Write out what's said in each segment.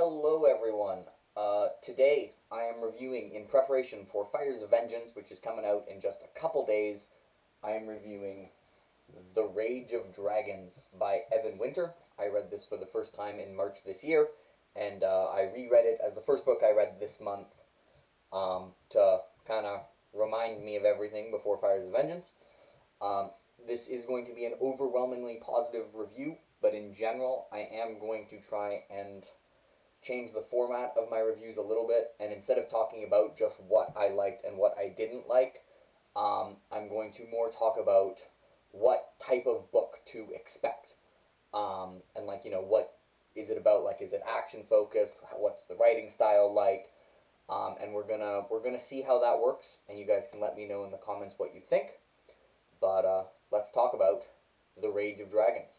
Hello everyone. Today I am reviewing, in preparation for Fires of Vengeance, which is coming out in just a couple days, I am reviewing The Rage of Dragons by Evan Winter. I read this for the first time in March this year, and I reread it as the first book I read this month to kind of remind me of everything before Fires of Vengeance. This is going to be an overwhelmingly positive review, but in general I am going to try and change the format of my reviews a little bit, and instead of talking about just what I liked and what I didn't like, I'm going to more talk about what type of book to expect. And what is it about? Like, is it action focused? What's the writing style like? And we're gonna see how that works, and you guys can let me know in the comments what you think. But let's talk about The Rage of Dragons.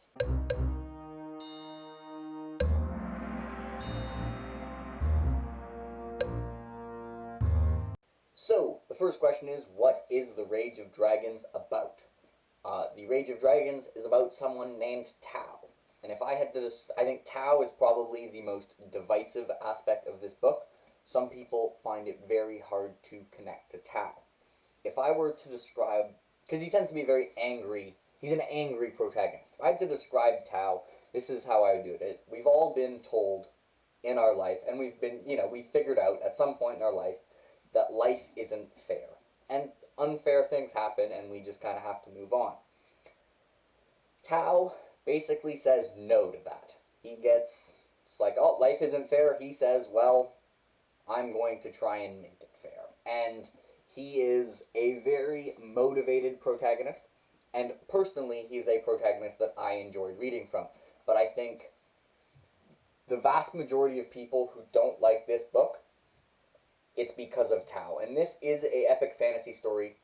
So, the first question is, what is The Rage of Dragons about? The Rage of Dragons is about someone named Tau. And if I had to I think Tau is probably the most divisive aspect of this book. Some people find it very hard to connect to Tau. If I were to describe, because he tends to be very angry, he's an angry protagonist. If I had to describe Tau, this is how I would do it. We've all been told in our life, and we've figured out at some point in our life that life isn't fair. And unfair things happen, and we just kind of have to move on. Tau basically says no to that. It's like, oh, life isn't fair. He says, well, I'm going to try and make it fair. And he is a very motivated protagonist, and personally, he's a protagonist that I enjoyed reading from. But I think the vast majority of people who don't like this book, it's because of Tau. And this is an epic fantasy story,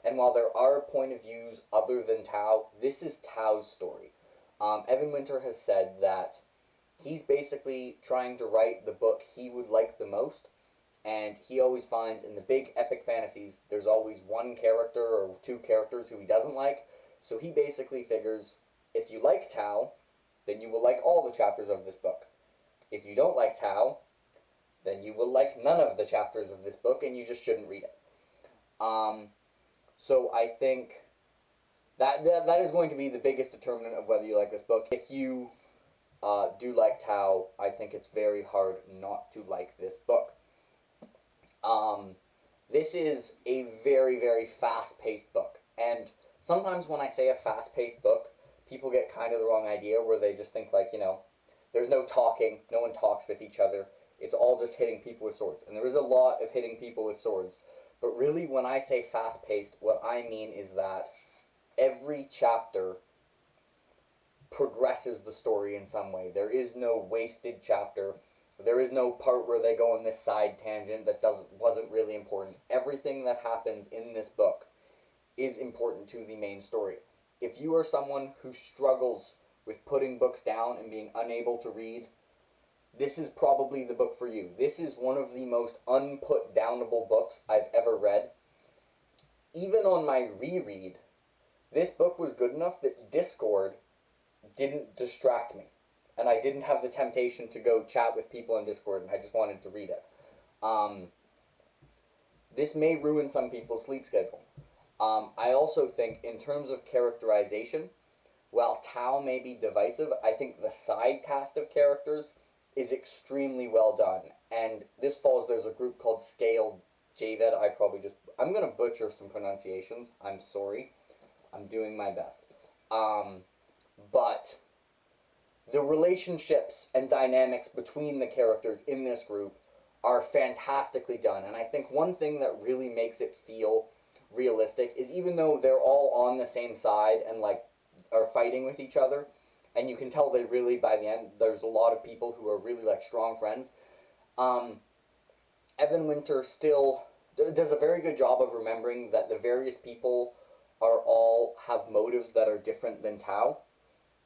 and while there are point of views other than Tau, this is Tau's story. Evan Winter has said that he's basically trying to write the book he would like the most, and he always finds in the big epic fantasies, there's always one character or two characters who he doesn't like, so he basically figures, if you like Tau, then you will like all the chapters of this book. If you don't like Tau, then you will like none of the chapters of this book, and you just shouldn't read it. So I think that is going to be the biggest determinant of whether you like this book. If you do like Tau, I think it's very hard not to like this book. This is a very, very fast-paced book, and sometimes when I say a fast-paced book, people get kind of the wrong idea, where they just think, like, there's no talking, no one talks with each other, it's all just hitting people with swords. And there is a lot of hitting people with swords. But really, when I say fast-paced, what I mean is that every chapter progresses the story in some way. There is no wasted chapter. There is no part where they go on this side tangent that wasn't really important. Everything that happens in this book is important to the main story. If you are someone who struggles with putting books down and being unable to read, this is probably the book for you. This is one of the most unput-downable books I've ever read. Even on my reread, this book was good enough that Discord didn't distract me. And I didn't have the temptation to go chat with people in Discord, and I just wanted to read it. This may ruin some people's sleep schedule. I also think, in terms of characterization, while Tau may be divisive, I think the side cast of characters is extremely well done. And this falls, there's a group called Scale Javed. I'm going to butcher some pronunciations. I'm sorry. I'm doing my best. But the relationships and dynamics between the characters in this group are fantastically done. And I think one thing that really makes it feel realistic is, even though they're all on the same side and, like, are fighting with each other, and you can tell they really, by the end, there's a lot of people who are really, like, strong friends. Evan Winter still does a very good job of remembering that the various people all have motives that are different than Tau,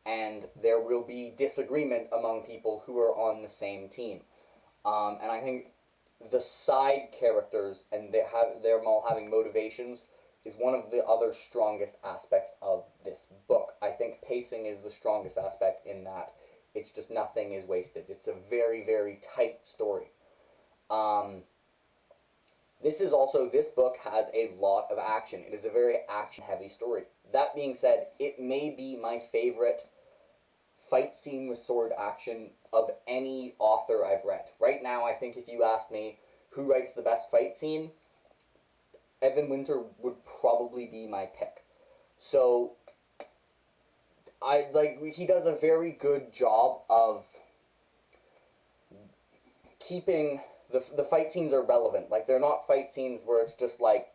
and there will be disagreement among people who are on the same team. And I think the side characters and them all having motivations is one of the other strongest aspects of this book. I think pacing is the strongest aspect in that It's just nothing is wasted. It's a very, very tight story. This book has a lot of action. It is a very action-heavy story. That being said, it may be my favorite fight scene with sword action of any author I've read. Right now, I think if you asked me who writes the best fight scene, Evan Winter would probably be my pick. So, he does a very good job of keeping the fight scenes are relevant. Like, they're not fight scenes where it's just like,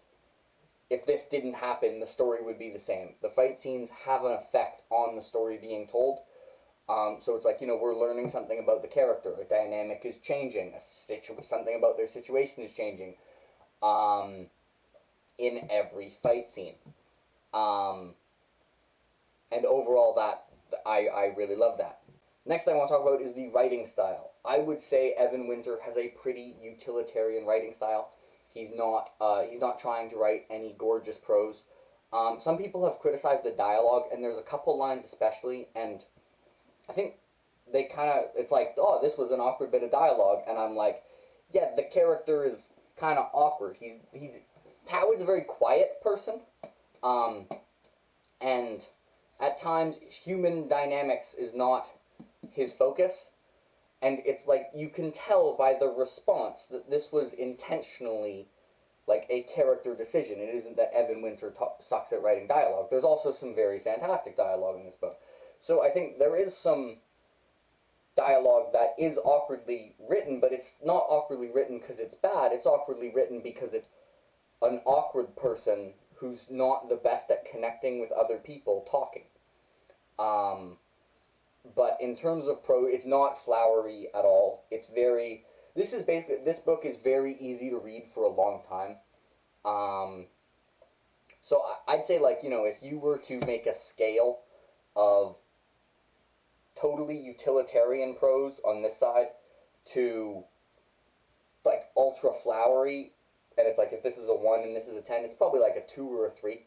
if this didn't happen, the story would be the same. The fight scenes have an effect on the story being told. So it's like, we're learning something about the character. A dynamic is changing. Something about their situation is changing. In every fight scene. And overall, I really love that. Next thing I want to talk about is the writing style. I would say Evan Winter has a pretty utilitarian writing style. He's not trying to write any gorgeous prose. Some people have criticized the dialogue, and there's a couple lines especially, and I think they it's like, oh, this was an awkward bit of dialogue, and I'm like, yeah, the character is kind of awkward. Tao is a very quiet person, and at times human dynamics is not his focus, and it's like you can tell by the response that this was intentionally like a character decision. It isn't that Evan Winter sucks at writing dialogue. There's also some very fantastic dialogue in this book. So I think there is some dialogue that is awkwardly written, but it's not awkwardly written because it's bad. It's awkwardly written because it's an awkward person who's not the best at connecting with other people talking. But in terms of prose, it's not flowery at all. This book is very easy to read for a long time. So I'd say, if you were to make a scale of totally utilitarian prose on this side to, ultra flowery, and it's like, if this is a 1 and this is a 10, it's probably like a 2 or a 3.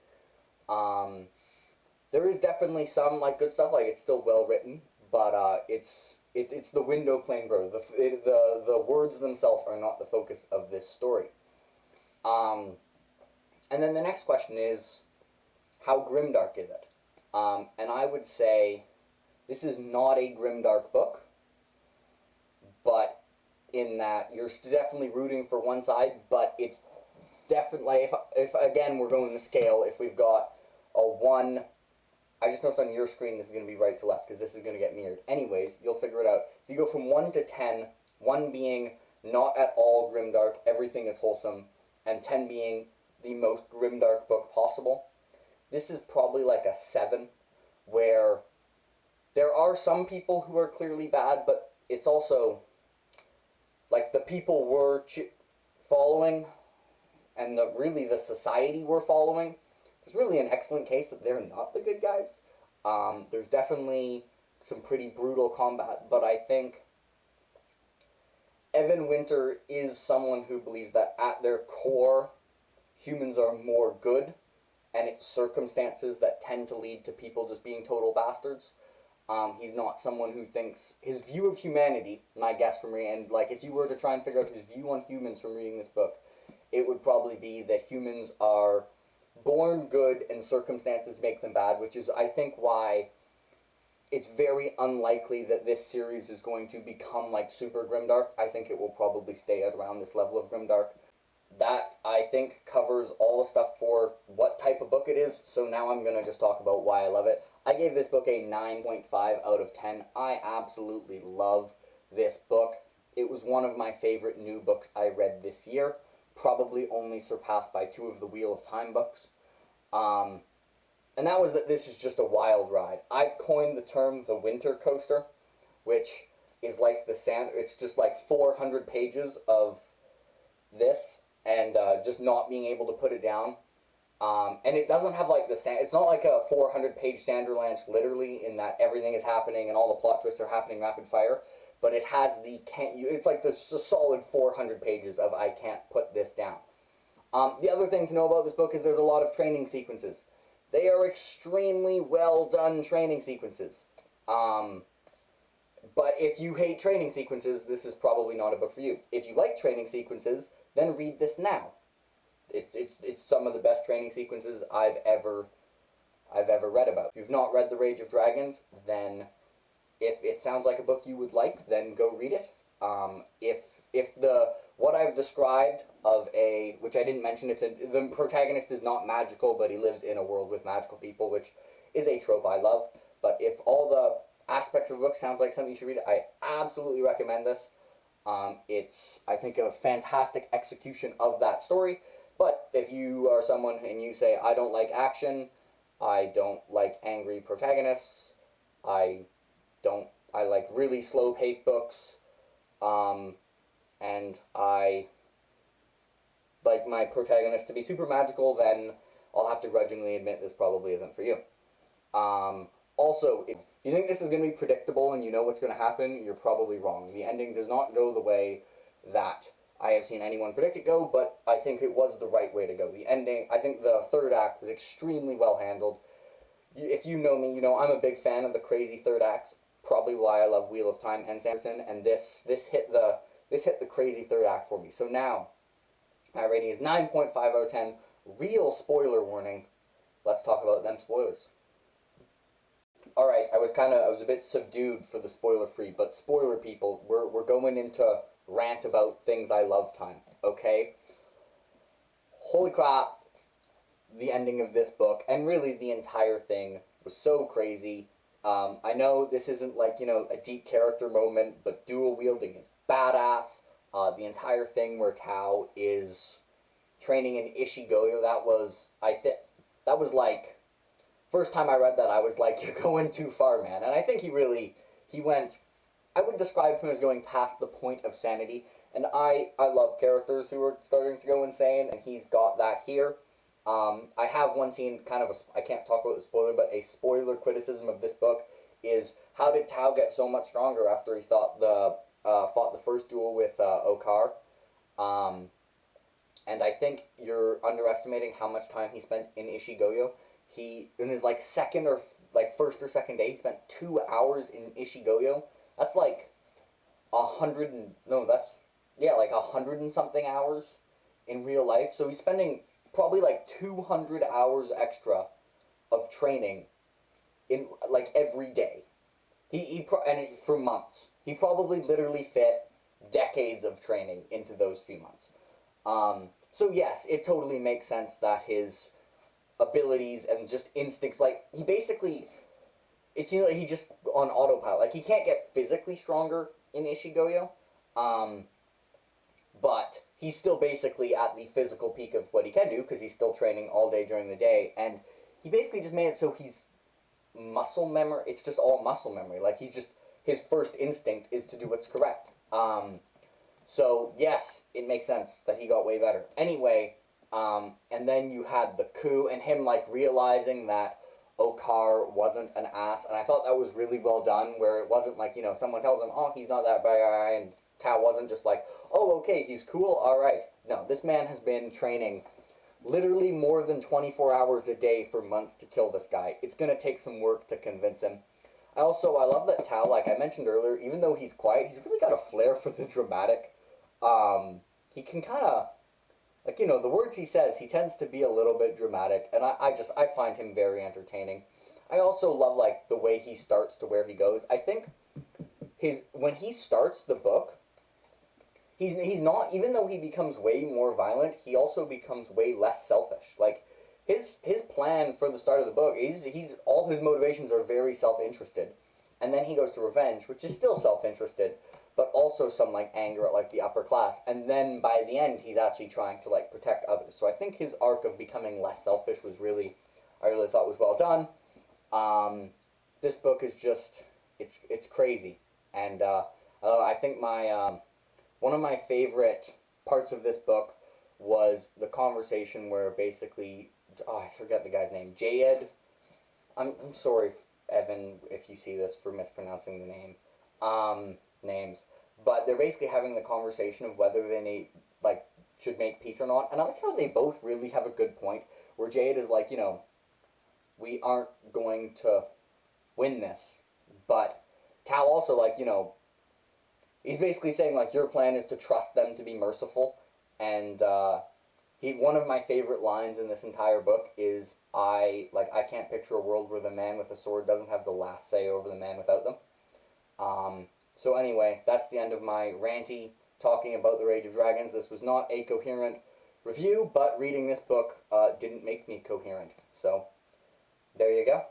There is definitely some, good stuff, it's still well written, but it's the window plane prose. The words themselves are not the focus of this story. And then the next question is, how grimdark is it? And I would say this is not a grimdark book, but in that you're definitely rooting for one side, but it's definitely, if again we're going to scale, if we've got a 1, I just noticed on your screen this is going to be right to left because this is going to get mirrored. Anyways, you'll figure it out. If you go from 1 to 10, 1 being not at all grimdark, everything is wholesome, and 10 being the most grimdark book possible, this is probably like a 7, where there are some people who are clearly bad, but it's also the people we're following and the society we're following. There's really an excellent case that they're not the good guys. There's definitely some pretty brutal combat, but I think Evan Winter is someone who believes that at their core, humans are more good, and it's circumstances that tend to lead to people just being total bastards. He's not someone who thinks his view of humanity, my guess from reading, and if you were to try and figure out his view on humans from reading this book, it would probably be that humans are born good and circumstances make them bad, which is, I think, why it's very unlikely that this series is going to become super grimdark. I think it will probably stay at around this level of grimdark. That, I think, covers all the stuff for what type of book it is, so now I'm going to just talk about why I love it. I gave this book a 9.5 out of 10. I absolutely love this book. It was one of my favorite new books I read this year, probably only surpassed by 2 of the Wheel of Time books. And that was that this is just a wild ride. I've coined the term the winter coaster, which is it's just 400 pages of this, and just not being able to put it down. And it doesn't have it's not like a 400-page Sanderlanche literally in that everything is happening and all the plot twists are happening rapid fire, but it has it's a solid 400 pages of I can't put this down. The other thing to know about this book is there's a lot of training sequences. They are extremely well done training sequences. But if you hate training sequences, this is probably not a book for you. If you like training sequences, then read this now. It's some of the best training sequences I've ever read about. If you've not read The Rage of Dragons, then if it sounds like a book you would like, then go read it. If the what I've described of which I didn't mention, the protagonist is not magical, but he lives in a world with magical people, which is a trope I love. But if all the aspects of the book sounds like something you should read, I absolutely recommend this. It's, I think, a fantastic execution of that story. But if you are someone and you say, I don't like action, I don't like angry protagonists, I like really slow-paced books, and I like my protagonist to be super magical, then I'll have to grudgingly admit this probably isn't for you. Also, if you think this is going to be predictable and you know what's going to happen, you're probably wrong. The ending does not go the way that I have seen anyone predict it go, but I think it was the right way to go. The ending, I think the third act was extremely well handled. If you know me, you know I'm a big fan of the crazy third acts. Probably why I love Wheel of Time and Sanderson, and this hit the crazy third act for me. So now, my rating is 9.5 out of 10. Real spoiler warning. Let's talk about them spoilers. Alright, I was a bit subdued for the spoiler-free, but spoiler people, we're going into rant about things I love time, okay? Holy crap, the ending of this book, and really the entire thing, was so crazy. I know this isn't like, a deep character moment, but dual wielding is badass. The entire thing where Tao is training in Ishigoyo, that was like, first time I read that, I was like, you're going too far, man. And I think he went, I would describe him as going past the point of sanity. And I love characters who are starting to go insane, and he's got that here. I have one scene, I can't talk about the spoiler, but a spoiler criticism of this book is, how did Tao get so much stronger after he fought the first duel with Okar? And I think you're underestimating how much time he spent in Ishigoyo. In his first or second day, he spent 2 hours in Ishigoyo. That's like 100 and something hours in real life. So he's spending probably like 200 hours extra of training in like every day. For months. He probably literally fit decades of training into those few months. So yes, it totally makes sense that his abilities and just instincts, like, it seems like he just on autopilot. Like, he can't get physically stronger in Ishigoyo, but he's still basically at the physical peak of what he can do, because he's still training all day during the day, and he basically just made it so he's muscle memory, it's just all muscle memory. Like, his first instinct is to do what's correct. So, yes, it makes sense that he got way better. Anyway, and then you had the coup, and him, like, realizing that Okar wasn't an ass, and I thought that was really well done, where it wasn't like, someone tells him, oh, he's not that bad guy, and Tao wasn't just like, oh, okay, he's cool, alright. No, this man has been training literally more than 24 hours a day for months to kill this guy. It's gonna take some work to convince him. I love that Tao, like I mentioned earlier, even though he's quiet, he's really got a flair for the dramatic. He can the words he says, he tends to be a little bit dramatic, and I find him very entertaining. I also love, like, the way he starts to where he goes. I think when he starts the book, he's not, even though he becomes way more violent, he also becomes way less selfish. Like, his plan for the start of the book, all his motivations are very self-interested. And then he goes to revenge, which is still self-interested, but also some, like, anger at, like, the upper class. And then by the end, he's actually trying to, like, protect others. So I think his arc of becoming less selfish was I really thought was well done. This book is just, it's crazy. And I think one of my favorite parts of this book was the conversation where basically, I forget the guy's name, Jayed. I'm sorry, Evan, if you see this, for mispronouncing the names. But they're basically having the conversation of whether they should make peace or not. And I like how they both really have a good point, where Jade is like, we aren't going to win this, but Tal also, like, you know, he's basically saying, like, your plan is to trust them to be merciful, and one of my favorite lines in this entire book is, I can't picture a world where the man with a sword doesn't have the last say over the man without them. So anyway, that's the end of my ranty talking about the Rage of Dragons. This was not a coherent review, but reading this book didn't make me coherent. So, there you go.